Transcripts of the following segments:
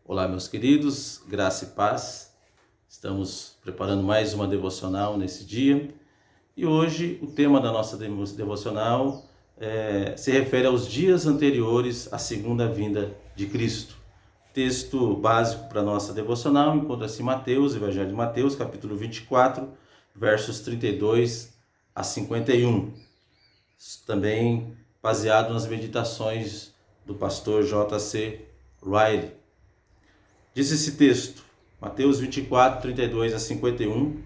Olá, meus queridos, graça e paz. Estamos preparando mais uma devocional nesse dia e hoje o tema da nossa devocional se refere aos dias anteriores à segunda vinda de Cristo. Texto básico para a nossa devocional encontra-se em Mateus, Evangelho de Mateus, capítulo 24, versos 32 a 51. Também baseado nas meditações do pastor J.C. Ryle. Diz esse texto, Mateus 24, 32 a 51,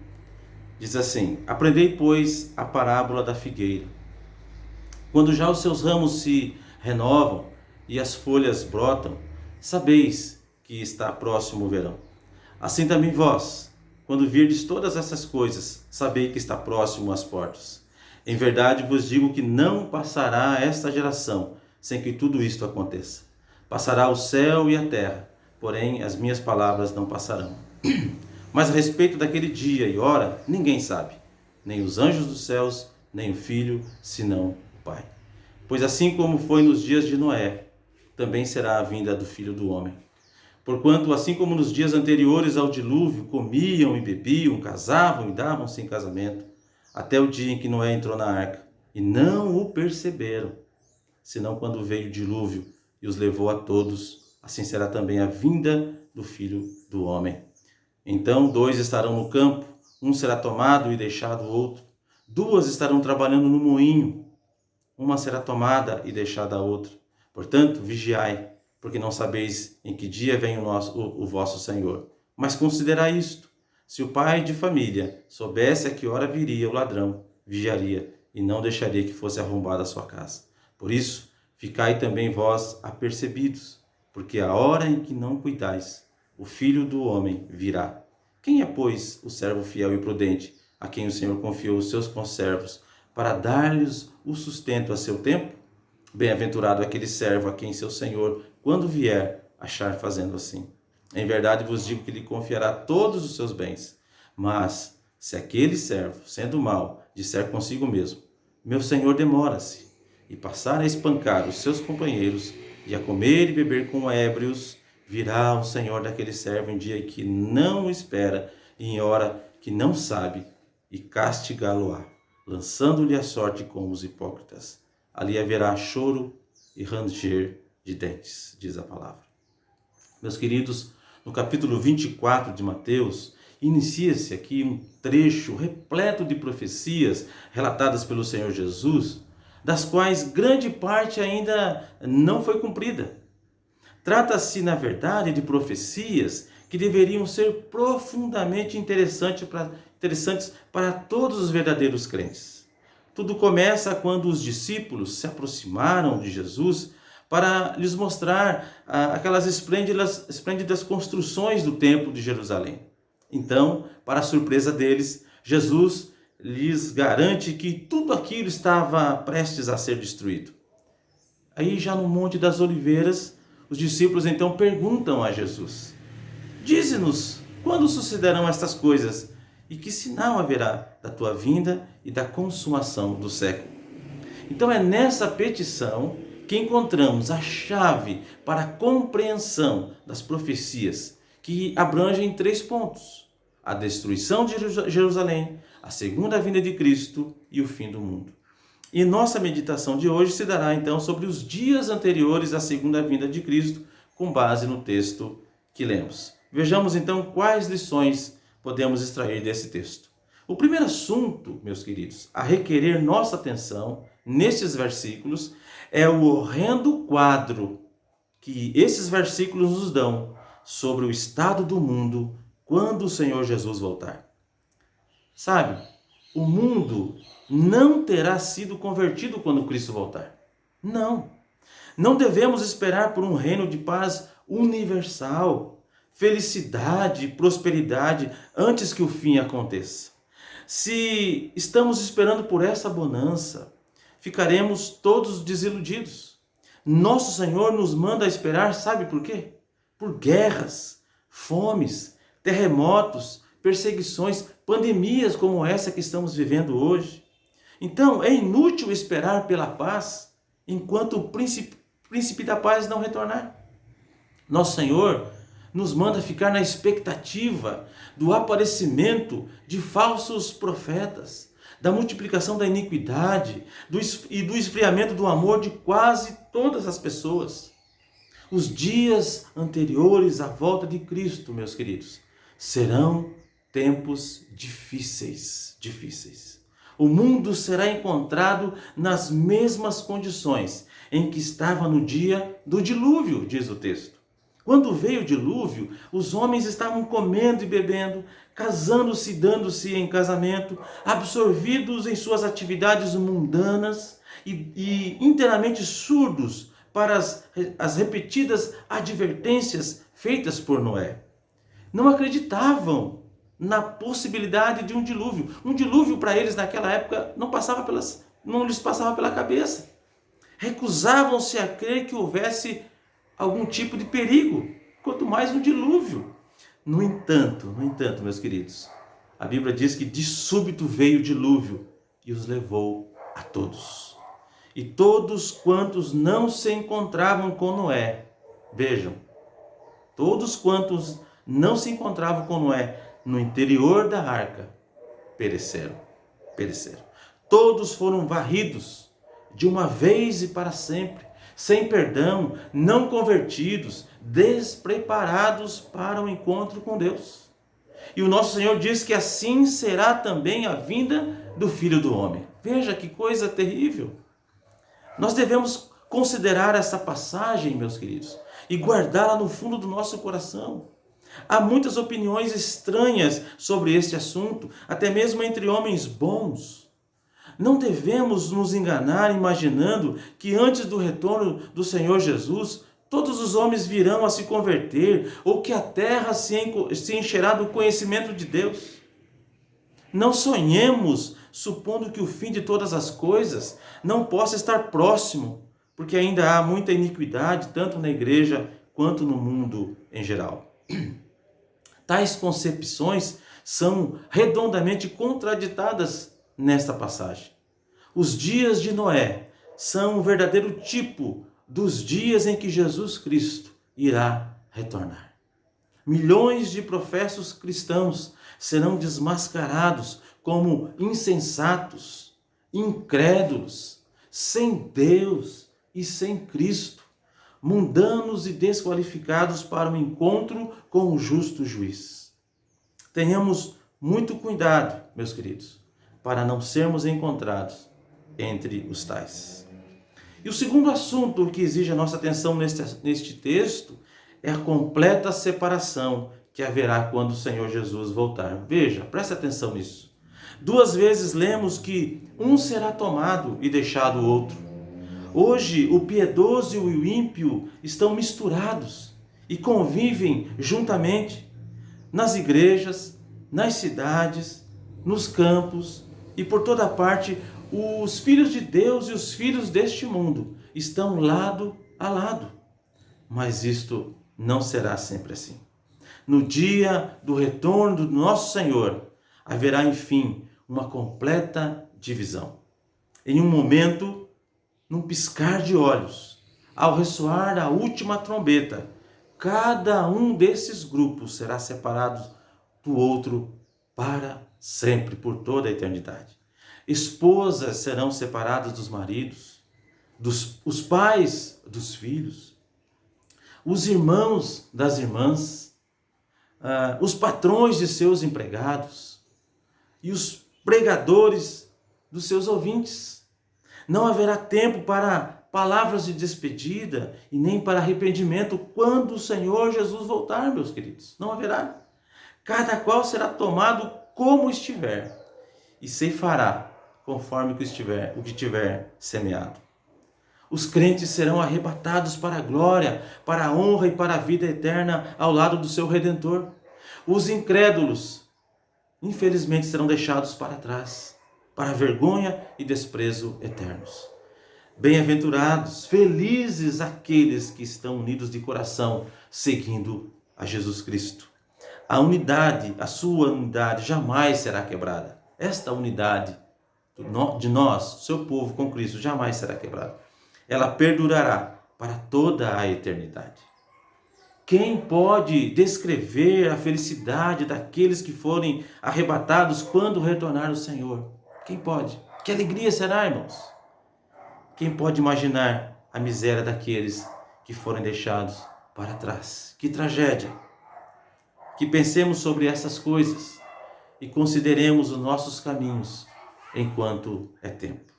diz assim: Aprendei, pois, a parábola da figueira. Quando já os seus ramos se renovam e as folhas brotam, sabeis que está próximo o verão. Assim também vós, quando virdes todas essas coisas, sabei que está próximo às portas. Em verdade vos digo que não passará esta geração sem que tudo isto aconteça. Passará o céu e a terra, porém as minhas palavras não passarão. Mas a respeito daquele dia e hora, ninguém sabe, nem os anjos dos céus, nem o Filho, senão o Pai. Pois assim como foi nos dias de Noé, também será a vinda do Filho do Homem. Porquanto, assim como nos dias anteriores ao dilúvio, comiam e bebiam, casavam e davam-se em casamento, até o dia em que Noé entrou na arca, e não o perceberam, senão quando veio o dilúvio e os levou a todos, assim será também a vinda do Filho do Homem. Então 2 estarão no campo, um será tomado e deixado o outro. 2 estarão trabalhando no moinho, uma será tomada e deixada a outra. Portanto, vigiai, porque não sabeis em que dia vem o vosso Senhor. Mas considerai isto: se o pai de família soubesse a que hora viria o ladrão, vigiaria e não deixaria que fosse arrombada a sua casa. Por isso, ficai também vós apercebidos, porque a hora em que não cuidais, o Filho do Homem virá. Quem é, pois, o servo fiel e prudente, a quem o Senhor confiou os seus conservos, para dar-lhes o sustento a seu tempo? Bem-aventurado aquele servo a quem seu Senhor, quando vier, achar fazendo assim. Em verdade vos digo que lhe confiará todos os seus bens. Mas, se aquele servo, sendo mau, disser consigo mesmo: meu Senhor demora-se, e passar a espancar os seus companheiros, e a comer e beber com ébrios, virá o Senhor daquele servo em dia que não o espera, e em hora que não sabe, e castigá-lo-á, lançando-lhe a sorte com os hipócritas. Ali haverá choro e ranger de dentes, diz a palavra. Meus queridos, no capítulo 24 de Mateus, inicia-se aqui um trecho repleto de profecias relatadas pelo Senhor Jesus, das quais grande parte ainda não foi cumprida. Trata-se, na verdade, de profecias que deveriam ser profundamente interessantes para todos os verdadeiros crentes. Tudo começa quando os discípulos se aproximaram de Jesus para lhes mostrar aquelas esplêndidas construções do Templo de Jerusalém. Então, para a surpresa deles, Jesus lhes garante que tudo aquilo estava prestes a ser destruído. Aí, já no Monte das Oliveiras, os discípulos então perguntam a Jesus: dize-nos, quando sucederão estas coisas? E que sinal haverá da tua vinda e da consumação do século? Então é nessa petição que encontramos a chave para a compreensão das profecias, que abrangem 3 pontos: a destruição de Jerusalém, a segunda vinda de Cristo e o fim do mundo. E nossa meditação de hoje se dará então sobre os dias anteriores à segunda vinda de Cristo, com base no texto que lemos. Vejamos então quais lições podemos extrair desse texto. O primeiro assunto, meus queridos, a requerer nossa atenção nestes versículos é o horrendo quadro que esses versículos nos dão sobre o estado do mundo quando o Senhor Jesus voltar. Sabe, o mundo não terá sido convertido quando Cristo voltar. Não. Não devemos esperar por um reino de paz universal, felicidade e prosperidade antes que o fim aconteça. Se estamos esperando por essa bonança, ficaremos todos desiludidos. Nosso Senhor nos manda esperar, sabe por quê? Por guerras, fomes, terremotos, perseguições, pandemias como essa que estamos vivendo hoje. Então, é inútil esperar pela paz enquanto o príncipe da paz não retornar. Nosso Senhor nos manda ficar na expectativa do aparecimento de falsos profetas, da multiplicação da iniquidade e do esfriamento do amor de quase todas as pessoas. Os dias anteriores à volta de Cristo, meus queridos, serão tempos difíceis. O mundo será encontrado nas mesmas condições em que estava no dia do dilúvio, diz o texto. Quando veio o dilúvio, os homens estavam comendo e bebendo, casando-se e dando-se em casamento, absorvidos em suas atividades mundanas e inteiramente surdos para as repetidas advertências feitas por Noé. Não acreditavam na possibilidade de um dilúvio. Um dilúvio para eles naquela época não lhes passava pela cabeça. Recusavam-se a crer que houvesse algum tipo de perigo, quanto mais um dilúvio. No entanto, meus queridos, a Bíblia diz que de súbito veio o dilúvio e os levou a todos. E todos quantos não se encontravam com Noé, vejam, todos quantos não se encontravam com Noé no interior da arca, pereceram. Todos foram varridos de uma vez e para sempre, sem perdão, não convertidos, despreparados para o encontro com Deus. E o nosso Senhor diz que assim será também a vinda do Filho do Homem. Veja que coisa terrível. Nós devemos considerar essa passagem, meus queridos, e guardá-la no fundo do nosso coração. Há muitas opiniões estranhas sobre este assunto, até mesmo entre homens bons. Não devemos nos enganar imaginando que antes do retorno do Senhor Jesus, todos os homens virão a se converter, ou que a terra se encherá do conhecimento de Deus. Não sonhemos supondo que o fim de todas as coisas não possa estar próximo, porque ainda há muita iniquidade, tanto na igreja quanto no mundo em geral. Tais concepções são redondamente contraditadas nesta passagem. Os dias de Noé são um verdadeiro tipo dos dias em que Jesus Cristo irá retornar. Milhões de professos cristãos serão desmascarados como insensatos, incrédulos, sem Deus e sem Cristo, mundanos e desqualificados para o encontro com o justo juiz. Tenhamos muito cuidado, meus queridos, para não sermos encontrados entre os tais. E o segundo assunto que exige a nossa atenção neste texto é a completa separação que haverá quando o Senhor Jesus voltar. Veja, preste atenção nisso. 2 vezes lemos que um será tomado e deixado o outro. Hoje, o piedoso e o ímpio estão misturados e convivem juntamente nas igrejas, nas cidades, nos campos e por toda parte. Os filhos de Deus e os filhos deste mundo estão lado a lado. Mas isto não será sempre assim. No dia do retorno do nosso Senhor, haverá, enfim, uma completa divisão. Em um momento, num piscar de olhos, ao ressoar a última trombeta, cada um desses grupos será separado do outro para sempre, por toda a eternidade. Esposas serão separadas dos maridos, os pais dos filhos, os irmãos das irmãs, os patrões de seus empregados e os pregadores dos seus ouvintes. Não haverá tempo para palavras de despedida e nem para arrependimento quando o Senhor Jesus voltar, meus queridos. Não haverá. Cada qual será tomado como estiver e ceifará conforme o que tiver semeado. Os crentes serão arrebatados para a glória, para a honra e para a vida eterna ao lado do seu Redentor. Os incrédulos, infelizmente, serão deixados para trás, para a vergonha e desprezo eternos. Bem-aventurados, felizes aqueles que estão unidos de coração, seguindo a Jesus Cristo. A sua unidade jamais será quebrada. Esta unidade de nós, seu povo com Cristo, jamais será quebrada. Ela perdurará para toda a eternidade. Quem pode descrever a felicidade daqueles que forem arrebatados quando retornar o Senhor? Quem pode? Que alegria será, irmãos? Quem pode imaginar a miséria daqueles que forem deixados para trás? Que tragédia! Que pensemos sobre essas coisas e consideremos os nossos caminhos enquanto é tempo.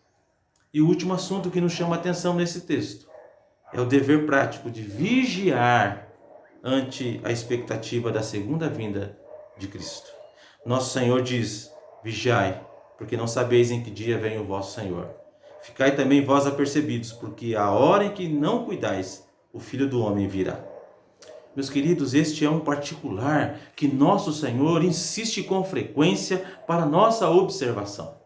E o último assunto que nos chama a atenção nesse texto é o dever prático de vigiar ante a expectativa da segunda vinda de Cristo. Nosso Senhor diz: vigiai, porque não sabeis em que dia vem o vosso Senhor. Ficai também vós apercebidos, porque a hora em que não cuidais, o Filho do Homem virá. Meus queridos, este é um particular que nosso Senhor insiste com frequência para nossa observação.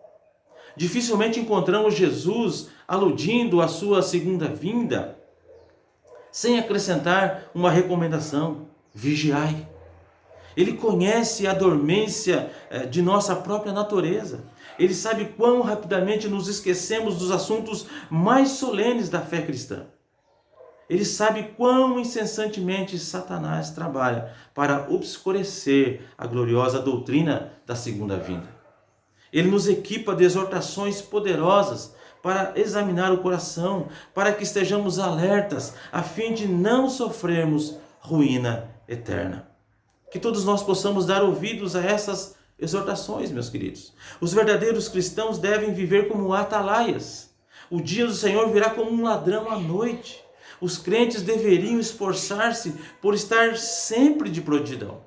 Dificilmente encontramos Jesus aludindo à sua segunda vinda, sem acrescentar uma recomendação: vigiai. Ele conhece a dormência de nossa própria natureza. Ele sabe quão rapidamente nos esquecemos dos assuntos mais solenes da fé cristã. Ele sabe quão incessantemente Satanás trabalha para obscurecer a gloriosa doutrina da segunda vinda. Ele nos equipa de exortações poderosas para examinar o coração, para que estejamos alertas, a fim de não sofrermos ruína eterna. Que todos nós possamos dar ouvidos a essas exortações, meus queridos. Os verdadeiros cristãos devem viver como atalaias. O dia do Senhor virá como um ladrão à noite. Os crentes deveriam esforçar-se por estar sempre de prontidão.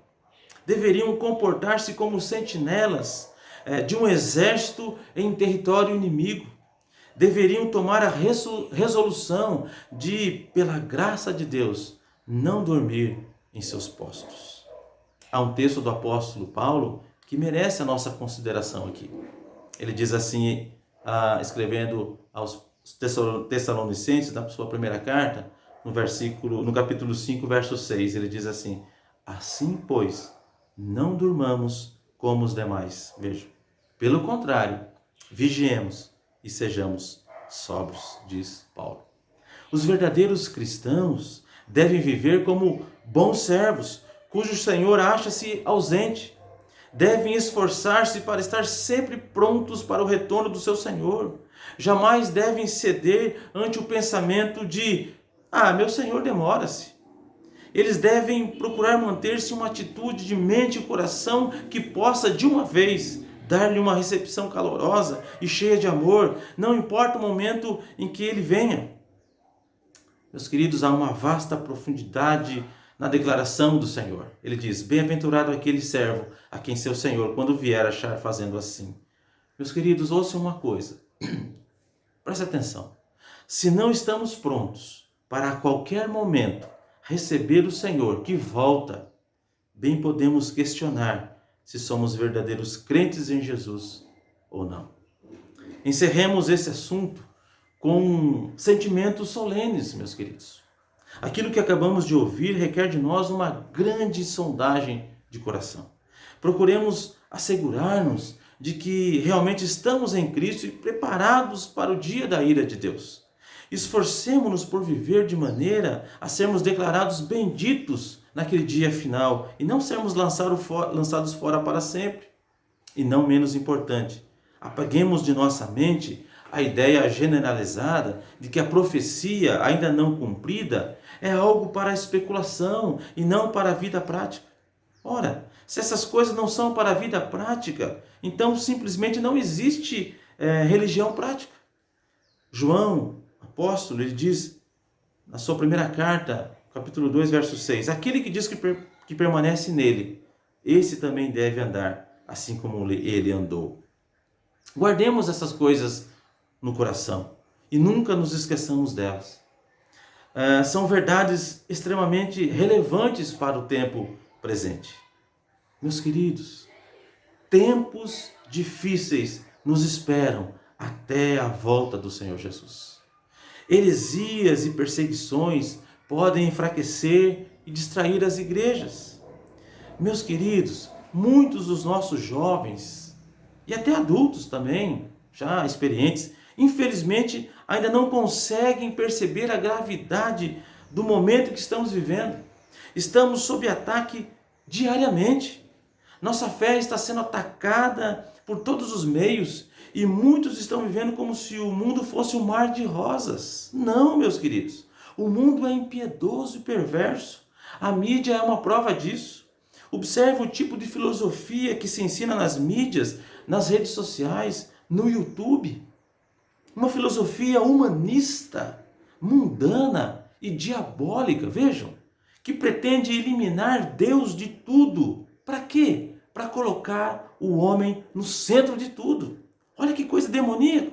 Deveriam comportar-se como sentinelas de um exército em território inimigo. Deveriam tomar a resolução de, pela graça de Deus, não dormir em seus postos. Há um texto do apóstolo Paulo que merece a nossa consideração aqui. Ele diz assim, escrevendo aos Tessalonicenses, na sua primeira carta, no capítulo 5, verso 6, ele diz assim: assim, pois, não durmamos como os demais. Veja, pelo contrário, vigiemos e sejamos sóbrios, diz Paulo. Os verdadeiros cristãos devem viver como bons servos, cujo Senhor acha-se ausente. Devem esforçar-se para estar sempre prontos para o retorno do seu Senhor. Jamais devem ceder ante o pensamento de: meu Senhor demora-se. Eles devem procurar manter-se em uma atitude de mente e coração que possa, de uma vez, dar-lhe uma recepção calorosa e cheia de amor, não importa o momento em que ele venha. Meus queridos, há uma vasta profundidade na declaração do Senhor. Ele diz: bem-aventurado aquele servo a quem seu Senhor, quando vier, achar fazendo assim. Meus queridos, ouçam uma coisa. Preste atenção. Se não estamos prontos para a qualquer momento receber o Senhor que volta, bem podemos questionar se somos verdadeiros crentes em Jesus ou não. Encerremos esse assunto com sentimentos solenes, meus queridos. Aquilo que acabamos de ouvir requer de nós uma grande sondagem de coração. Procuremos assegurar-nos de que realmente estamos em Cristo e preparados para o dia da ira de Deus. Esforcemo-nos por viver de maneira a sermos declarados benditos naquele dia final e não sermos lançados fora para sempre. E não menos importante, apaguemos de nossa mente a ideia generalizada de que a profecia ainda não cumprida é algo para a especulação e não para a vida prática. Ora, se essas coisas não são para a vida prática, então simplesmente não existe religião prática. João, apóstolo, ele diz na sua primeira carta, capítulo 2, verso 6, aquele que diz que permanece nele, esse também deve andar assim como ele andou. Guardemos essas coisas no coração e nunca nos esqueçamos delas. São verdades extremamente relevantes para o tempo presente. Meus queridos, tempos difíceis nos esperam até a volta do Senhor Jesus. Heresias e perseguições podem enfraquecer e distrair as igrejas. Meus queridos, muitos dos nossos jovens e até adultos também, já experientes, infelizmente ainda não conseguem perceber a gravidade do momento que estamos vivendo. Estamos sob ataque diariamente. Nossa fé está sendo atacada por todos os meios e muitos estão vivendo como se o mundo fosse um mar de rosas. Não, meus queridos. O mundo é impiedoso e perverso. A mídia é uma prova disso. Observe o tipo de filosofia que se ensina nas mídias, nas redes sociais, no YouTube. Uma filosofia humanista, mundana e diabólica, vejam, que pretende eliminar Deus de tudo. Para quê? Para colocar o homem no centro de tudo. Olha que coisa demoníaca.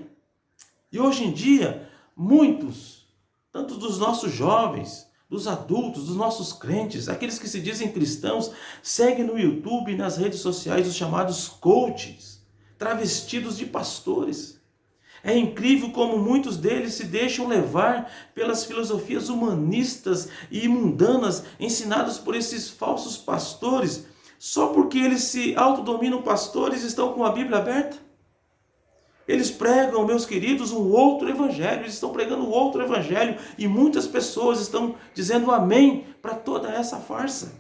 E hoje em dia, muitos, tanto dos nossos jovens, dos adultos, dos nossos crentes, aqueles que se dizem cristãos, seguem no YouTube e nas redes sociais os chamados coaches, travestidos de pastores. É incrível como muitos deles se deixam levar pelas filosofias humanistas e mundanas ensinadas por esses falsos pastores, só porque eles se autodominam pastores e estão com a Bíblia aberta. Eles pregam, meus queridos, um outro evangelho, eles estão pregando um outro evangelho e muitas pessoas estão dizendo amém para toda essa farsa.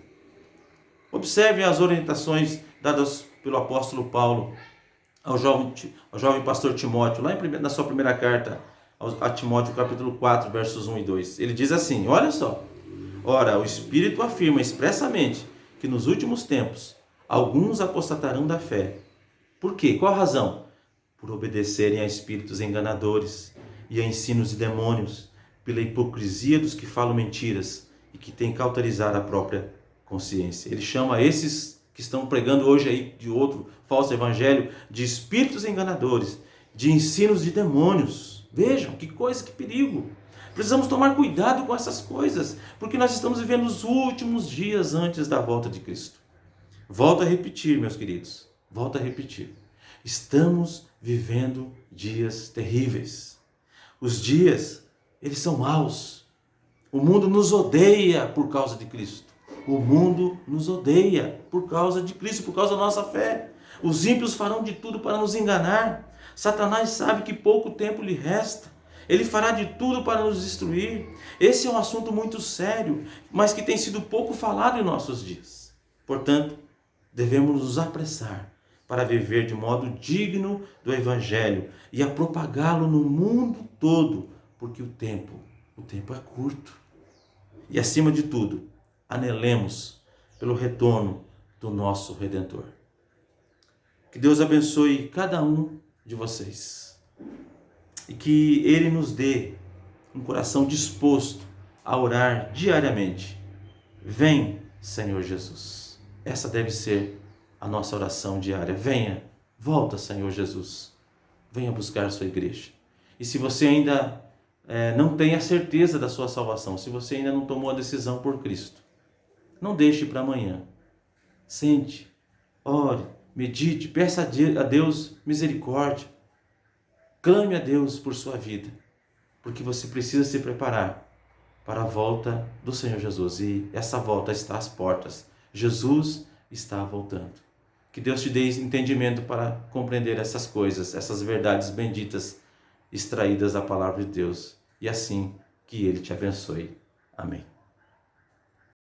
Observe as orientações dadas pelo apóstolo Paulo ao jovem pastor Timóteo, lá na sua primeira carta a Timóteo, capítulo 4, versos 1 e 2. Ele diz assim, olha só, ora, o Espírito afirma expressamente que nos últimos tempos alguns apostatarão da fé. Por quê? Qual a razão? Por obedecerem a espíritos enganadores e a ensinos de demônios, pela hipocrisia dos que falam mentiras e que têm cauterizado a própria consciência. Ele chama esses que estão pregando hoje aí de outro falso evangelho de espíritos enganadores, de ensinos de demônios. Vejam, que coisa, que perigo. Precisamos tomar cuidado com essas coisas, porque nós estamos vivendo os últimos dias antes da volta de Cristo. Volto a repetir, meus queridos, volto a repetir. Estamos vivendo dias terríveis. Os dias, eles são maus. O mundo nos odeia por causa de Cristo. O mundo nos odeia por causa de Cristo, por causa da nossa fé. Os ímpios farão de tudo para nos enganar. Satanás sabe que pouco tempo lhe resta. Ele fará de tudo para nos destruir. Esse é um assunto muito sério, mas que tem sido pouco falado em nossos dias. Portanto, devemos nos apressar para viver de modo digno do Evangelho e a propagá-lo no mundo todo, porque o tempo é curto. E acima de tudo, anelemos pelo retorno do nosso Redentor. Que Deus abençoe cada um de vocês e que Ele nos dê um coração disposto a orar diariamente. Vem, Senhor Jesus. Essa deve ser a nossa oração diária. Venha, volta, Senhor Jesus. Venha buscar sua igreja. E se você ainda não tem a certeza da sua salvação, se você ainda não tomou a decisão por Cristo, não deixe para amanhã. Sente, ore, medite, peça a Deus misericórdia. Clame a Deus por sua vida, porque você precisa se preparar para a volta do Senhor Jesus. E essa volta está às portas. Jesus está voltando. Que Deus te dê entendimento para compreender essas coisas, essas verdades benditas extraídas da palavra de Deus. E assim que Ele te abençoe. Amém.